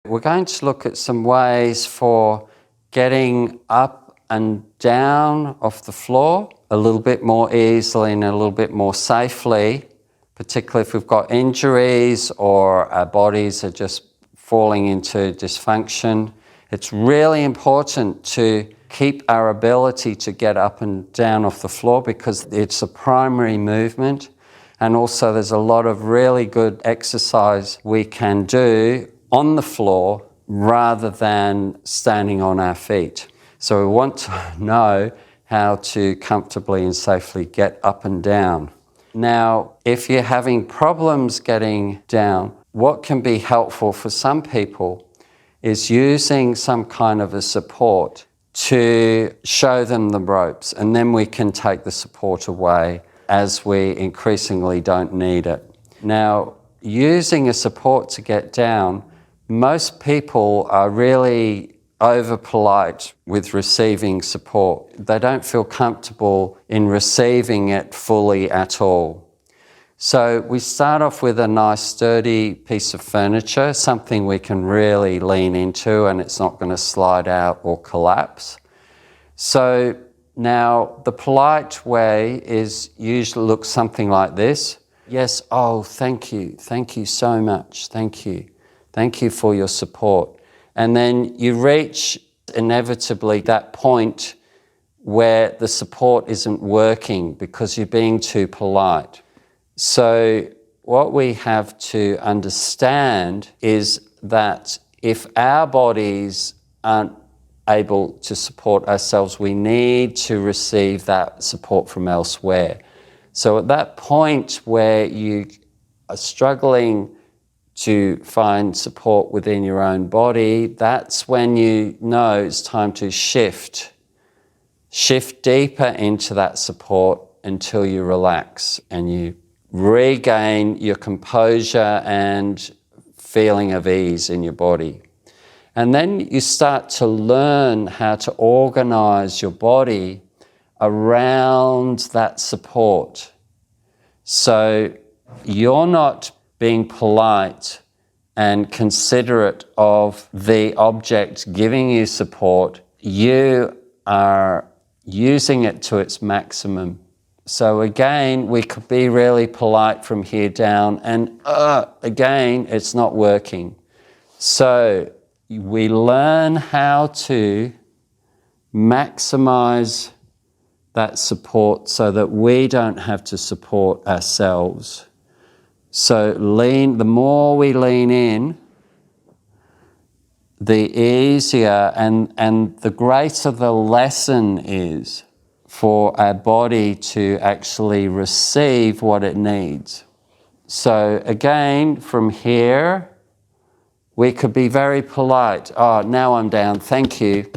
we're going to look at some ways for getting up and down off the floor a little bit more easily and a little bit more safely, particularly if we've got injuries or our bodies are just falling into dysfunction. It's really important to keep our ability to get up and down off the floor because it's a primary movement, and also there's a lot of really good exercise we can do on the floor rather than standing on our feet. So we want to know how to comfortably and safely get up and down. Now, if you're having problems getting down, what can be helpful for some people is using some kind of a support to show them the ropes, and then we can take the support away as we increasingly don't need it. Now, using a support to get down, most people are really over polite with receiving support. They don't feel comfortable in receiving it fully at all. So we start off with a nice sturdy piece of furniture, something we can really lean into and it's not going to slide out or collapse. So now the polite way is usually looks something like this. Yes, oh, thank you so much, thank you for your support. And then you reach inevitably that point where the support isn't working because you're being too polite. So what we have to understand is that if our bodies aren't able to support ourselves, we need to receive that support from elsewhere. So at that point where you are struggling to find support within your own body, that's when you know it's time to shift deeper into that support until you relax and you regain your composure and feeling of ease in your body. And then you start to learn how to organize your body around that support. So you're not being polite and considerate of the object giving you support. You are using it to its maximum. So again, we could be really polite from here down and again, it's not working. So we learn how to maximize that support so that we don't have to support ourselves. So the more we lean in, the easier and the greater the lesson is for our body to actually receive what it needs. So again, from here, we could be very polite. Oh, now I'm down, thank you,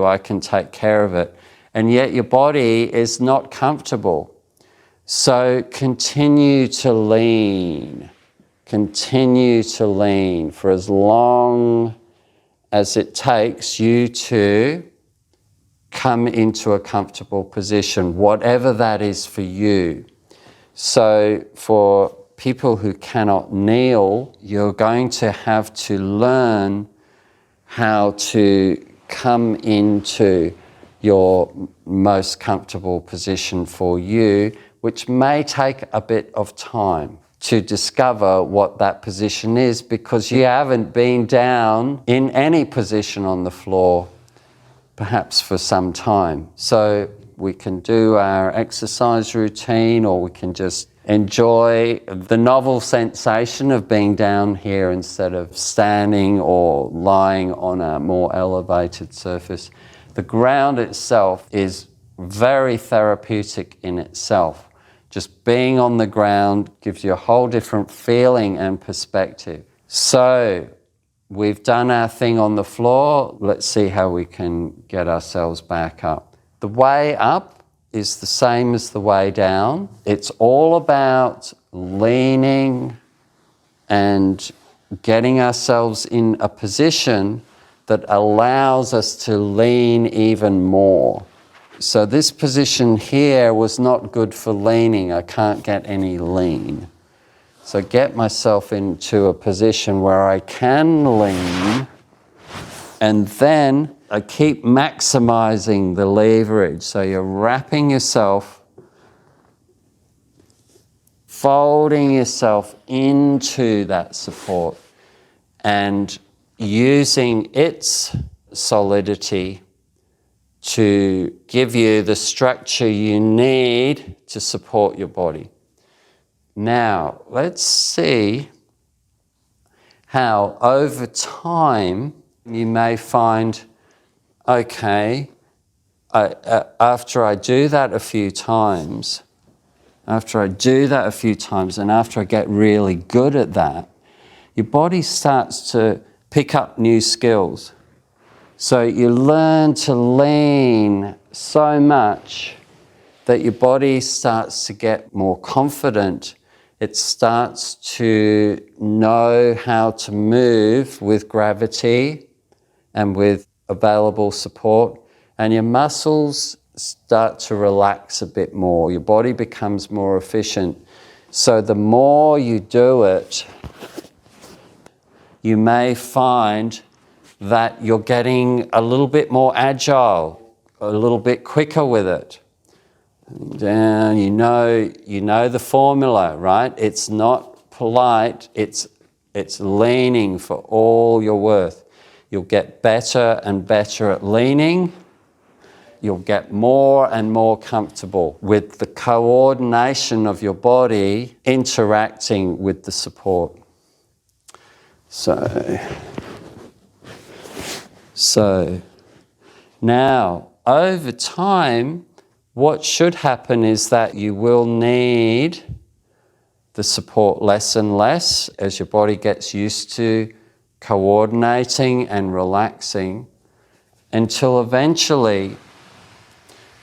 I can take care of it. And yet your body is not comfortable. So continue to lean for as long as it takes you to come into a comfortable position, whatever that is for you. So for people who cannot kneel, you're going to have to learn how to come into your most comfortable position for you, which may take a bit of time to discover what that position is because you haven't been down in any position on the floor perhaps for some time. So we can do our exercise routine or we can just enjoy the novel sensation of being down here instead of standing or lying on a more elevated surface. The ground itself is very therapeutic in itself. Just being on the ground gives you a whole different feeling and perspective. So we've done our thing on the floor. Let's see how we can get ourselves back up. The way up is the same as the way down. It's all about leaning and getting ourselves in a position that allows us to lean even more. So this position here was not good for leaning. I can't get any lean. So get myself into a position where I can lean, and then I keep maximizing the leverage. So you're wrapping yourself, folding yourself into that support and using its solidity to give you the structure you need to support your body. Now, let's see how over time you may find, okay, after I do that a few times, and after I get really good at that, your body starts to pick up new skills. So you learn to lean so much that your body starts to get more confident. It starts to know how to move with gravity and with available support, and your muscles start to relax a bit more. Your body becomes more efficient. So the more you do it, you may find that you're getting a little bit more agile, a little bit quicker with it. Down, you know the formula, right? It's not polite, it's leaning for all you're worth. You'll get better and better at leaning. You'll get more and more comfortable with the coordination of your body interacting with the support. So now, over time, what should happen is that you will need the support less and less as your body gets used to coordinating and relaxing, until eventually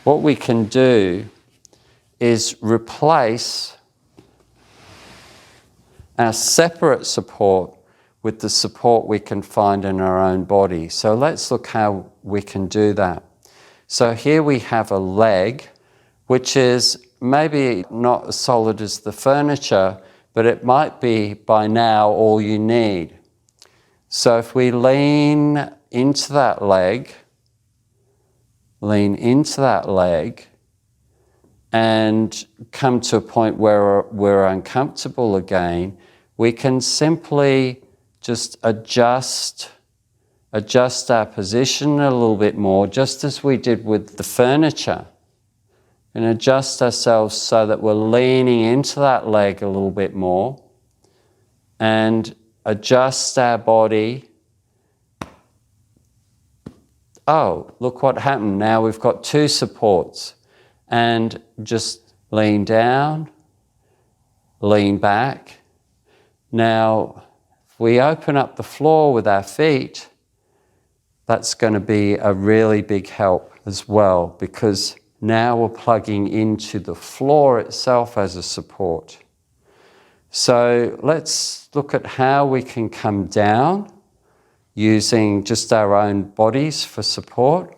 what we can do is replace our separate support with the support we can find in our own body. So let's look how we can do that. So here we have a leg, which is maybe not as solid as the furniture, but it might be by now all you need. So if we lean into that leg, and come to a point where we're uncomfortable again, we can simply just adjust our position a little bit more, just as we did with the furniture, and adjust ourselves so that we're leaning into that leg a little bit more, and adjust our body. Oh, look what happened. Now we've got two supports. And just lean down, lean back. Now, if we open up the floor with our feet, that's going to be a really big help as well, because now we're plugging into the floor itself as a support. So let's look at how we can come down using just our own bodies for support.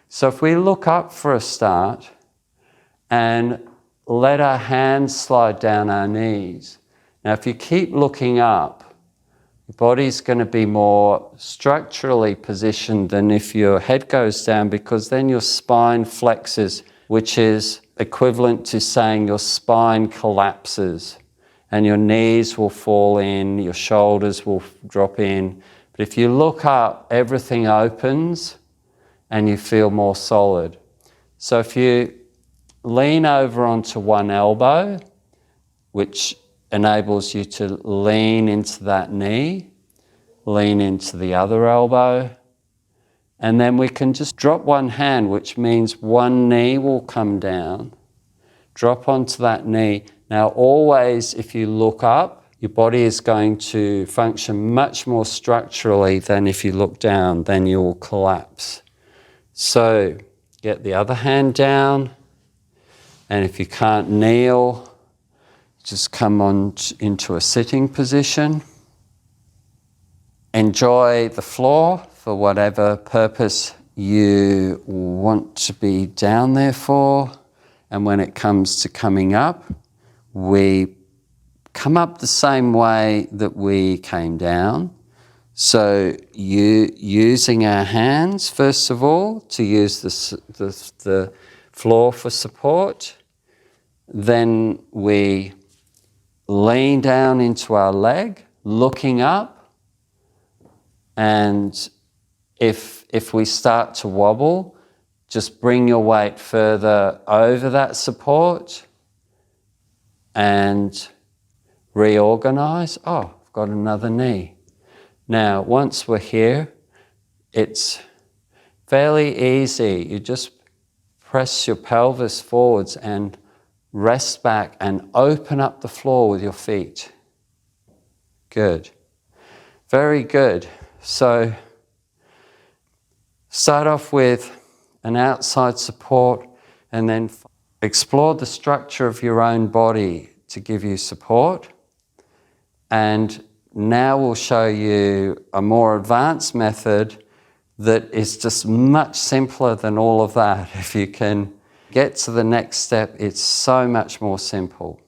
So if we look up for a start and let our hands slide down our knees. Now if you keep looking up, your body's going to be more structurally positioned than if your head goes down, because then your spine flexes, which is equivalent to saying your spine collapses and your knees will fall in, your shoulders will drop in. But if you look up, everything opens and you feel more solid. So if you lean over onto one elbow, which enables you to lean into that knee, lean into the other elbow, and then we can just drop one hand, which means one knee will come down, drop onto that knee. Now always, if you look up, your body is going to function much more structurally than if you look down, then you will collapse. So get the other hand down, and if you can't kneel, just come on into a sitting position. Enjoy the floor for whatever purpose you want to be down there for. And when it comes to coming up, we come up the same way that we came down. So using our hands, first of all, to use the floor for support. Then we lean down into our leg, looking up. And if we start to wobble, just bring your weight further over that support and reorganize. Oh, I've got another knee. Now, once we're here, it's fairly easy. You just press your pelvis forwards and rest back and open up the floor with your feet. Good. Very good. So start off with an outside support and then explore the structure of your own body to give you support. And now we'll show you a more advanced method that is just much simpler than all of that. If you can get to the next step, it's so much more simple.